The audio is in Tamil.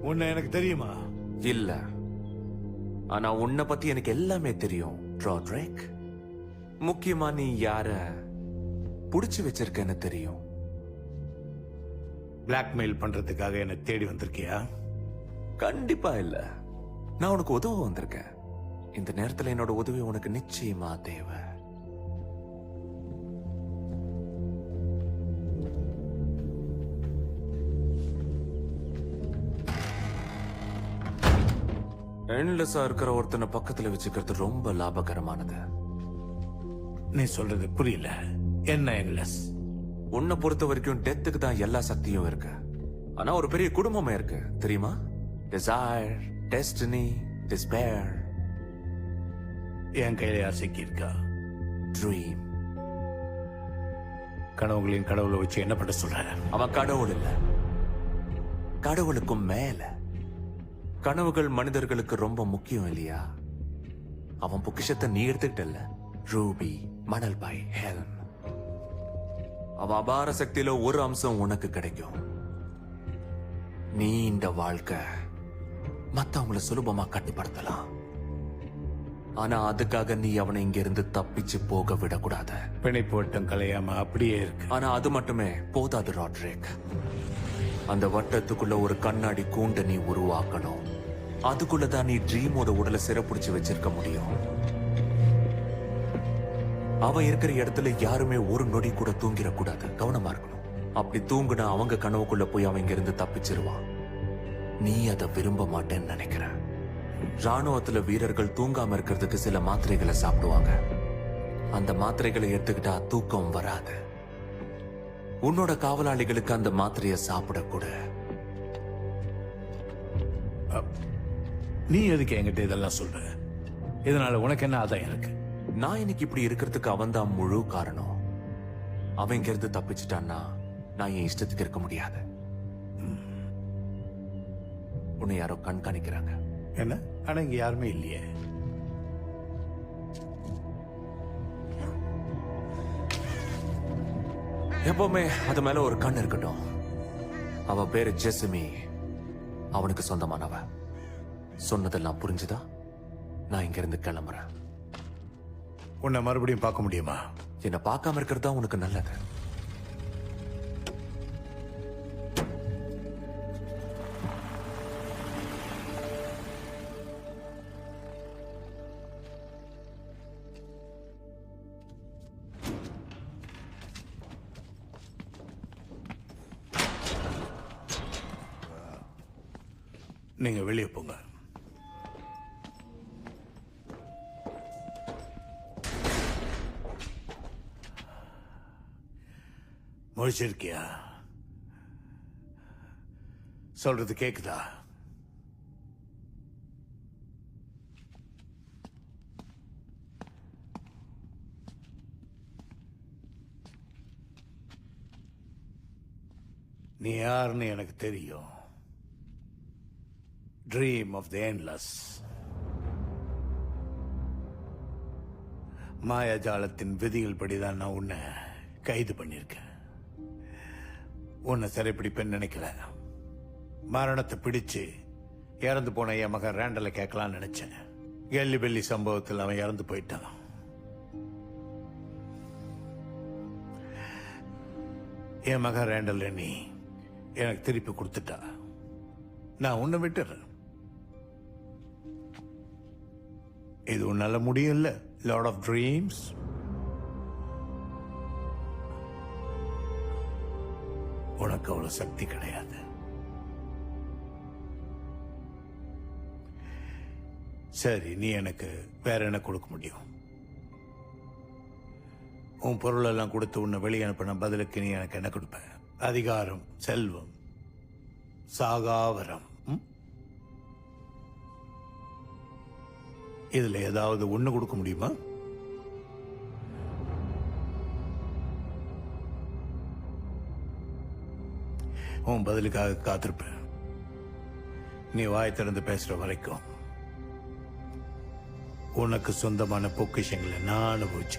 உன்னை எனக்கு தெரியுமா? இல்ல, ஆனா உன்னை பத்தி எனக்கு எல்லாமே தெரியும் ராட்ரிக். முக்கியமா நீ யார புடிச்சு வச்சிருக்கன்னு தெரியும். பிளாக்மெயில் பண்றதுக்காக என்ன தேடி வந்திருக்கியா? கண்டிப்பா இல்ல, நான் உனக்கு உதவ வந்திருக்கேன். இந்த நேரத்துல என்னோட உதவி உனக்கு நிச்சயமா தேவை. எண்ட்லெஸ்ஸா இருக்கிற ஒருத்தனை பக்கத்துல வச்சுக்கிறது ரொம்ப லாபகரமானது. நீ சொல்றது புரியல. என்ன என்லெஸ்? உன்னை பொறுத்த வரைக்கும் டெத்துக்கு தான் எல்லா சக்தியும் இருக்கு. ஆனா ஒரு பெரிய குடும்பமே இருக்கு தெரியுமா? Desire, destiny, despair. என் கையில யார் சிக்கி இருக்கா? ட்ரீம். கனவுகளின் கடவுளை வச்சு என்ன பண்ண சொல்ற? அவன் கடவுள் இல்ல, கடவுளுக்கும் மேல. கனவுகள் மனிதர்களுக்கு ரொம்ப முக்கியம் இல்லையா? அவன் பொக்கிஷத்தை நீ எடுத்துக்கிட்டல. ரூபி, மணல் பாய், ஹெல்ம். அவன் அபார சக்தியில ஒரு அம்சம் உனக்கு கிடைக்கும். நீ இந்த வாழ்க்கை மத்தவங்களை சுலபமா கட்டுப்படுத்தலாம். ஆனா அதுக்காக நீ அவனை இங்க இருந்து தப்பிச்சு போக விடக்கூடாது. பிணைப்பு வட்டம் கலையாம அப்படியே இருக்கு. ஆனா அது மட்டுமே போதாது ராட்ரிக். அந்த வட்டத்துக்குள்ள ஒரு கண்ணாடி கூண்ட நீ உருவாக்கணும். அதுக்குள்ளதான் நீ ட்ரீமோட உடலை சிறப்புடிச்சு வச்சிருக்க முடியும். அவன் இருக்கிற இடத்துல யாருமே ஒரு நொடி கூட தூங்கிடக்கூடாது. கவனமா இருக்கணும். அப்படி தூங்குனா அவங்க கனவுக்குள்ள போய் அவன் இங்க இருந்து தப்பிச்சிருவான். நீ அதை விரும்ப மாட்டேன்னு நினைக்கிற. ராணுவத்துல வீரர்கள் தூங்காம இருக்கிறதுக்கு சில மாத்திரைகளை சாப்பிடுவாங்க. அந்த மாத்திரைகளை எடுத்துக்கிட்டா தூக்கம் வராது. உன்னோட காவலாளிகளுக்கு அந்த மாத்திரையை சாப்பிடக்கூட. நீ எதுக்கு என்கிட்ட இதெல்லாம் சொல்ற? இதனால உனக்கு என்ன ஆதாயம் இருக்கு? நான் இன்னைக்கு இப்படி இருக்கிறதுக்கு அவன் தான் முழு காரணம். அவன் இங்க இருந்து தப்பிச்சிட்டான்னா நான் என் இஷ்டத்துக்கு இருக்க முடியாது. உன்னை யாரோ கண்காணிக்கிறாங்க. என்ன? ஆனா இங்க யாருமே இல்லையே. எப்பவுமே அது மேல ஒரு கண் இருக்கட்டும். அவ பேரு ஜெசிமி. அவனுக்கு சொந்தமானவ. சொன்னதெல்லாம் புரிஞ்சுதா? நான் இங்க இருந்து கிளம்புறேன். உன்னை மறுபடியும் பார்க்க முடியுமா? என்னை பார்க்காம இருக்கிறது தான் உனக்கு நல்லது. நீங்க வெளியே போங்க. முடிச்சிருக்கியா? சொல்றது கேக்குதா? நீ யாருன்னு எனக்கு தெரியும். Dream of the endless. மாயாஜாலத்தின் விதிகள் படிதான் நான் உன்னை கைது பண்ணிருக்கேன். உன்னை சிறைப்பிடிப்பேன்னு நினைக்கல. மரணத்தை பிடிச்சு இறந்து போன என் மகன் ரேண்டலை கேட்கலான்னு நினைச்சேன். கெல்லி பெல்லி சம்பவத்தில் அவன் இறந்து போயிட்டான். என் மகன் ரேண்டல் நீ எனக்கு திருப்பி கொடுத்துட்டா. நான் உன்னை விட்டுறேன். இது உன்னால முடியும்ல, லார்ட் ஆஃப் ட்ரீம்ஸ். உனக்கு அவ்வளவு சக்தி கிடையாது. சரி, நீ எனக்கு வேற என்ன கொடுக்க முடியும்? உன் பொருள் எல்லாம் கொடுத்து உன்னை வெளியே அனுப்பின பதிலுக்கு நீ எனக்கு என்ன கொடுப்ப? அதிகாரம், செல்வம், சாகாவரம். இதுல ஏதாவது ஒண்ணு கொடுக்க முடியுமா? உன் பதிலுக்காக காத்திருப்பேன். நீ வாய் திறந்து பேசுற வரைக்கும் உனக்கு சொந்தமான பொக்கிஷங்களை நான் அனுபவிச்சு